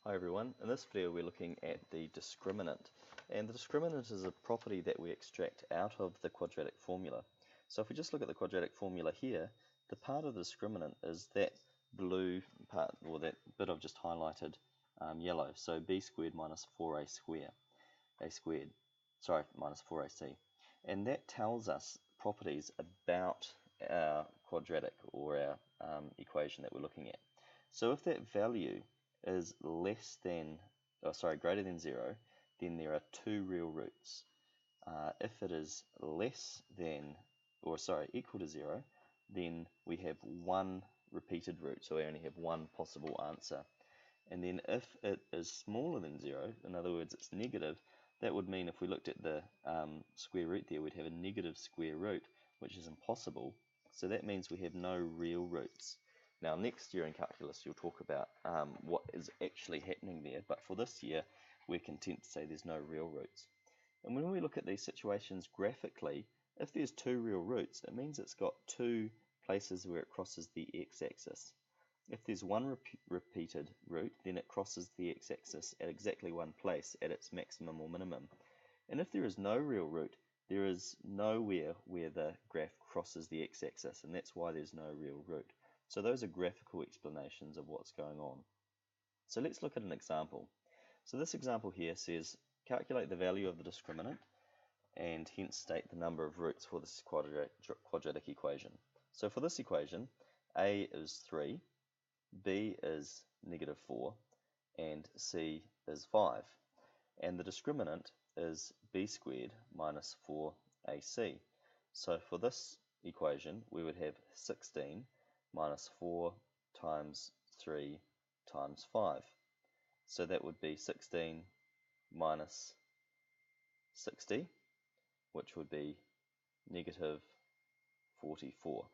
Hi everyone, in this video we're looking at the discriminant, and the discriminant is a property that we extract out of the quadratic formula. So if we just look at the quadratic formula here, the part of the discriminant is that blue part, or that bit I've just highlighted yellow, so b squared minus 4a squared, minus 4ac. And that tells us properties about our quadratic, or our equation that we're looking at. So if that value is greater than 0, then there are two real roots. If it is equal to 0, then we have one repeated root, so we only have one possible answer. And then if it is smaller than 0, in other words it's negative, that would mean if we looked at the square root there, we'd have a negative square root, which is impossible. So that means we have no real roots. Now next year in calculus you'll talk about what is actually happening there, but for this year we're content to say there's no real roots. And when we look at these situations graphically, if there's two real roots, it means it's got two places where it crosses the x-axis. If there's one repeated root, then it crosses the x-axis at exactly one place at its maximum or minimum. And if there is no real root, there is nowhere where the graph crosses the x-axis, and that's why there's no real root. So those are graphical explanations of what's going on. So let's look at an example. So this example here says calculate the value of the discriminant and hence state the number of roots for this quadratic equation. So for this equation, a is 3, b is negative 4, and c is 5. And the discriminant is b squared minus 4ac. So for this equation, we would have 16 minus 4 times 3 times 5. So that would be 16 minus 60, which would be negative 44.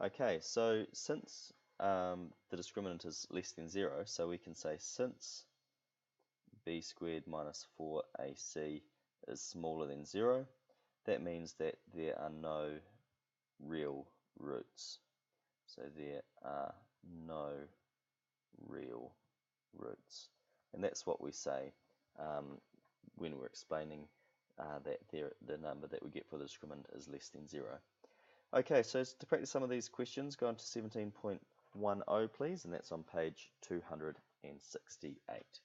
Okay, so since the discriminant is less than 0, so we can say since b squared minus 4ac is smaller than 0, that means that there are no real roots. So there are no real roots. And that's what we say when we're explaining that the number that we get for the discriminant is less than 0. Okay, so to practice some of these questions, go on to 17.10 please, and that's on page 268.